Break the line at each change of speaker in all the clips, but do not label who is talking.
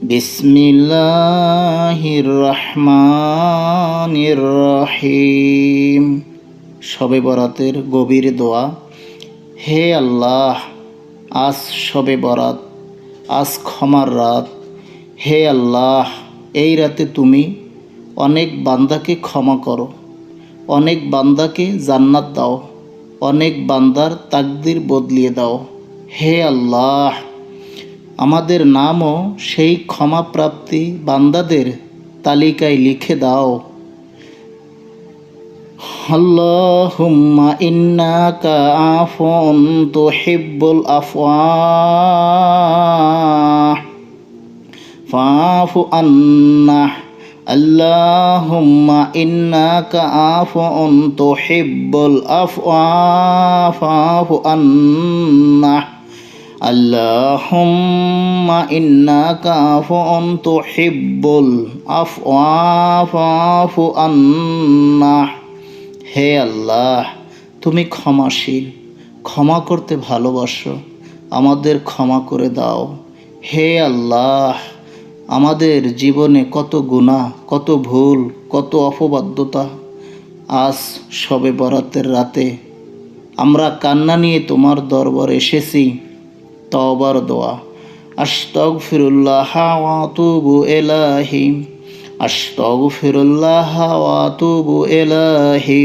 বিসমিল্লাহির রহমানির রহিম। শবে বরাতের গভীর দোয়া। হে আল্লাহ, আজ শবে বরাত, আজ ক্ষমার রাত। হে আল্লাহ, এই রাতে তুমি অনেক বান্দাকে ক্ষমা করো, অনেক বান্দাকে জান্নাত দাও, অনেক বান্দার তাকদির বদলিয়ে দাও। হে আল্লাহ, আমাদের নামও সেই ক্ষমাপ্রাপ্তি বান্দাদের তালিকায় লিখে দাও। আল্লাহুম্মা ইন্নাকা আফুন তুহিব্বুল আফওয়া ফাফু আন্না। আল্লাহুম্মা ইন্নাকা আফুন তুহিব্বুল আফওয়া ফাফু আন্না। আল্লাহুম্মা ইন্নাকা আফুন তুহিব্বুল আফওয়া ফাফু আন্না। হে আল্লাহ, তুমি ক্ষমাশীল, ক্ষমা করতে ভালোবাসো, আমাদের ক্ষমা করে দাও। হে আল্লাহ, আমাদের জীবনে কত গুনাহ, কত ভুল, কত অপবাদ্যতা। আজ শবে বরাতের রাতে আমরা কান্না নিয়ে তোমার দরবারে এসেছি। তওবার দোয়া। আস্তাগফিরুল্লাহ ওয়া আতুবু ইলাইহি। আস্তাগফিরুল্লাহ ওয়া আতুবু ইলাইহি।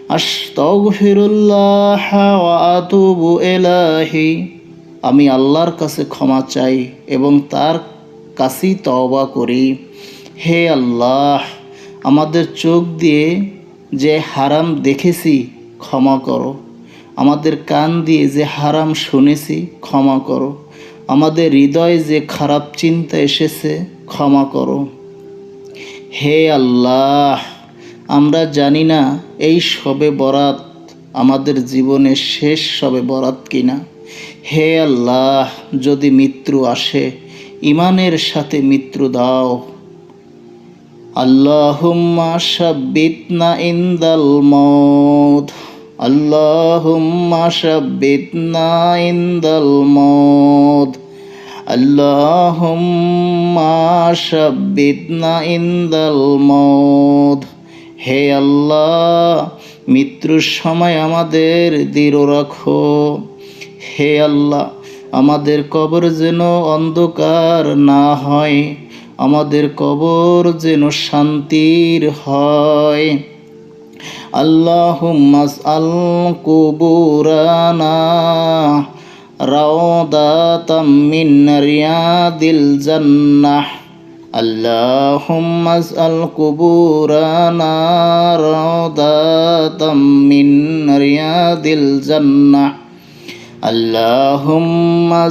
আস্তাগফিরুল্লাহ ওয়া আতুবু ইলাইহি। আমি আল্লাহর কাছে ক্ষমা চাই এবং তার কাছেই তওবা করি। হে আল্লাহ, আমাদের চোখ দিয়ে যে হারাম দেখেছি ক্ষমা করো, আমাদের কান দিয়ে যে হারাম শুনেছি ক্ষমা করো, আমাদের হৃদয়ে যে খারাপ চিন্তা এসেছে ক্ষমা করো। হে আল্লাহ, আমরা জানি না এই শবে বরাত আমাদের জীবনের শেষ শবে বরাত কিনা। হে আল্লাহ, যদি মৃত্যু আসে ঈমানের সাথে মৃত্যু দাও। আল্লাহুম্মা সাব্বিতনা ইনদাল মউত। আল্লাহুম্মা সাব্বিতনা ইনদাল মউত। আল্লাহুম্মা সাব্বিতনা ইনদাল মউত। হে আল্লাহ, মৃত্যুর সময় আমাদের দৃঢ় রাখো। হে আল্লাহ, আমাদের কবর যেন অন্ধকার না হয়, আমাদের কবর যেন শান্তির হয়। আল্লাহুম্মা আল কুবুরানা রাওদাতাম মিন রিয়াদিল জান্নাহ। আল্লাহুম্মা আল কুবুরানা রাওদাতাম মিন রিয়াদিল জান্নাহ। আল্লাহুম্মা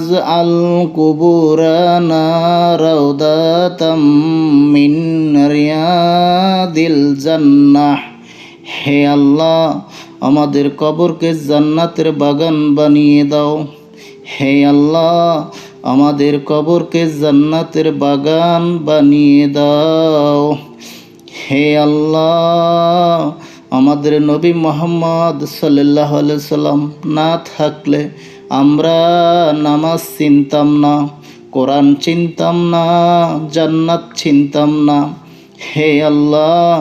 আল কুবুরানা রাওদাতাম মিন রিয়াদিল জান্নাহ। হে আল্লাহ, আমাদের কবরকে জান্নাতের বাগান বানিয়ে দাও। হে আল্লাহ, আমাদের কবরকে জান্নাতের বাগান বানিয়ে দাও। হে আল্লাহ, আমাদের নবী মুহাম্মদ সাল্লাল্লাহু আলাইহি সাল্লাম না থাকলে আমরা নামাজ চিনতাম না, কোরআন চিনতাম না, জান্নাত চিনতাম না। হে আল্লাহ,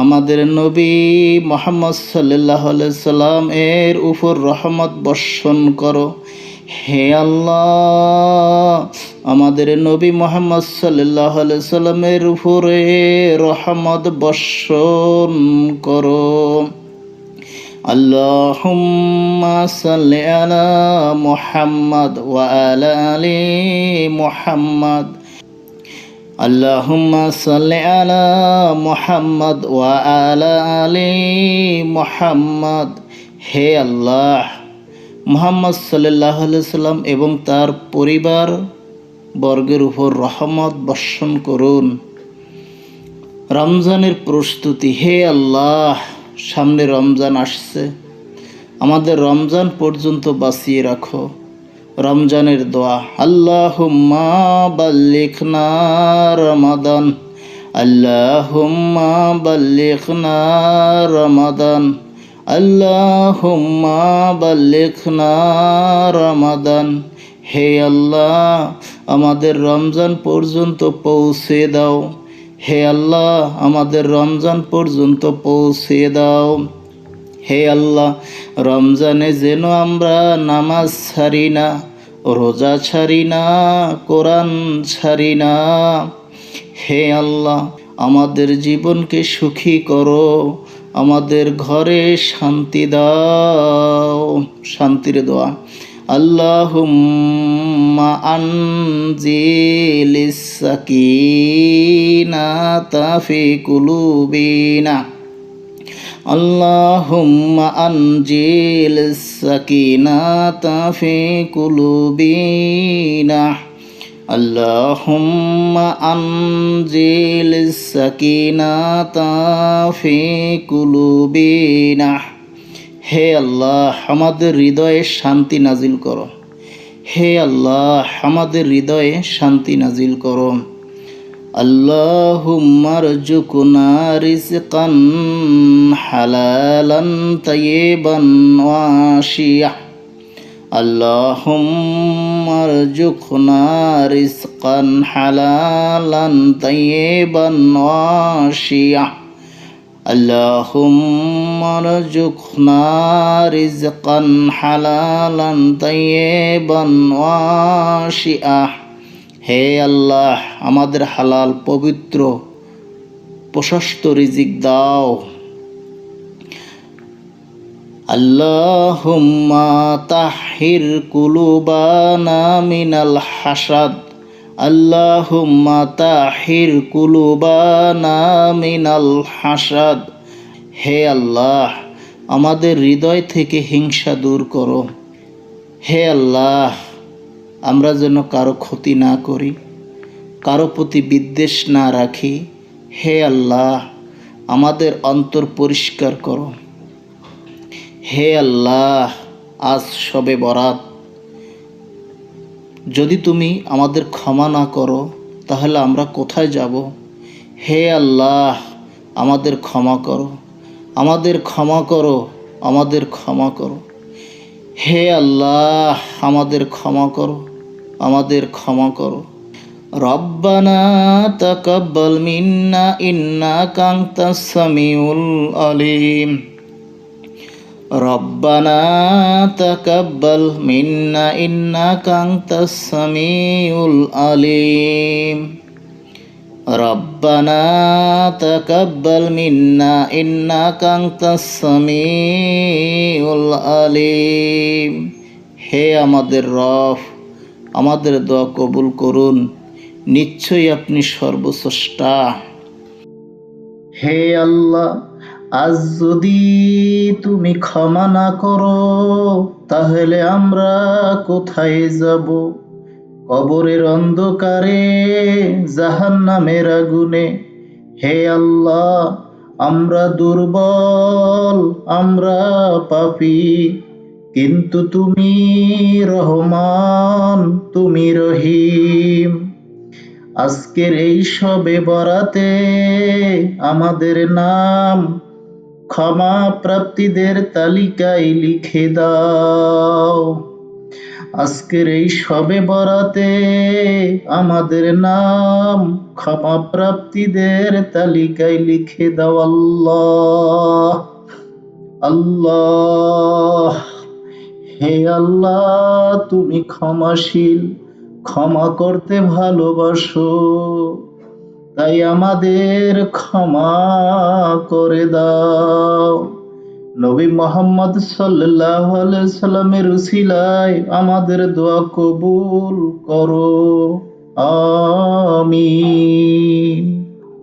আমাদের নবী মুহাম্মদ সাল্লাল্লাহু আলাইহি সাল্লাম এর উপর রহমত বর্ষণ করো। হে আল্লাহ, আমাদের নবী মুহাম্মদ সাল্লাল্লাহু আলাইহি সাল্লামের উপরে রহমত বর্ষণ করো। আল্লাহুম্মা সাল্লি আলা মুহাম্মাদ ওয়া আলা আলি মুহাম্মাদ। আল্লাহুম্মা সাল্লি আলা মুহাম্মাদ ওয়া আলা আলি মুহাম্মাদ। হে আল্লাহ, মুহাম্মদ সাল্লাল্লাহু আলাইহি সাল্লাম এবং তার পরিবার বর্গের উপর রহমত বর্ষণ করুন। রমজানের প্রস্তুতি। হে আল্লাহ, সামনে রমজান আসছে, আমাদের রমজান পর্যন্ত বাঁচিয়ে রাখো। রমজানের দোয়া। আল্লাহুম্মা বাল্লিগনা রমাদান। আল্লাহুম্মা বাল্লিগনা রমাদান। আল্লাহুম্মা বাল্লিগনা রমাদান। হে আল্লাহ, আমাদের রমজান পর্যন্ত পৌঁছে দাও। হে আল্লাহ, আমাদের রমজান পর্যন্ত পৌঁছে দাও। হে আল্লাহ, রমজানে যেন আমরা নামাজ ছাড়ি না, রোজা ছাড়ি না, কোরআন ছাড়ি না। হে আল্লাহ, আমাদের জীবনকে সুখী করো, আমাদের ঘরে শান্তি দাও। শান্তির দোয়া। আল্লাহুম্মা আনজিলিস সাকিনাতা ফি কুলুবিনা। আল্লাহুম্মা আনজিলিস সাকিনাতা ফি কুলুবিনা। আল্লাহুম্মা আনজিলিস সাকিনাতা ফি কুলুবিনা। হে আল্লাহ, আমাদের হৃদয়ে শান্তি নাজিল করো। হে আল্লাহ, আমাদের হৃদয়ে শান্তি নাজিল করো। আল্লাহুম্মা রযুকনা রিজকান হালালান তাইয়িবান ওয়াশিয়া। আল্লাহুম্মা রযুকনা রিজকান হালালান তাইয়িবান ওয়াশিয়া। আল্লাহুম্মা রযুকনা রিজকান হালালান তাইয়িবান ওয়াশিয়া। হে আল্লাহ, আমাদের হালাল, পবিত্র, প্রশস্ত রিজিক দাও। আল্লাহুম্মা তাহির কুলুবানা মিনাল হাসাদ। আল্লাহুম্মা তাহির কুলুবানা মিনাল হাসাদ। হে আল্লাহ, আমাদের হৃদয় থেকে হিংসা দূর করো। হে আল্লাহ, আমরা যেন কারো ক্ষতি না করি, কারো প্রতি বিদ্বেষ না রাখি। হে আল্লাহ, আমাদের অন্তর পরিষ্কার করো। হে আল্লাহ, আজ শবে বরাত, যদি তুমি আমাদের ক্ষমা না করো তাহলে আমরা কোথায় যাব? হে আল্লাহ, আমাদের ক্ষমা করো, আমাদের ক্ষমা করো, আমাদের ক্ষমা করো। হে আল্লাহ, আমাদের ক্ষমা করো, আমাদের ক্ষমা করো। রব্বানা তাকাব্বাল মিন্না ইন্নাকা আনতাস সামিউল আলিম। রব্বানা তাকাব্বাল মিন্না ইন্নাকা আনতাস সামিউল আলিম। রব্বানা তাকাব্বাল মিন্না ইন্নাকা আনতাস সামিউল আলিম। হে আমাদের রব, আমাদের দোয়া কবুল করুন, নিশ্চয়ই আপনি সর্বস্রষ্টা। হে আল্লাহ, আজ যদি তুমি ক্ষমা না করো তাহলে আমরা কোথায় যাব? কবরের অন্ধকারে, জাহান্নামের আগুনে। হে আল্লাহ, আমরা দুর্বল, আমরা পাপী, কিন্তু তুমি রহমান, তুমি রহিম। আজকের এই শবে বরাতে আমাদের নাম ক্ষমা প্রাপ্তিদের তালিকায় লিখে দাও। আজকের এই শবে বরাতে আমাদের নাম ক্ষমা প্রাপ্তিদের তালিকায় লিখে দাও। আল্লাহ, আল্লাহ। হে আল্লাহ, তুমি ক্ষমাশীল, ক্ষমা করতে ভালোবাসো, তাই আমাদের ক্ষমা করে দাও। নবী মুহাম্মদ সাল্লাল্লাহু আলাইহি সাল্লামের উসিলায় আমাদের দোয়া কবুল করো। আমিন।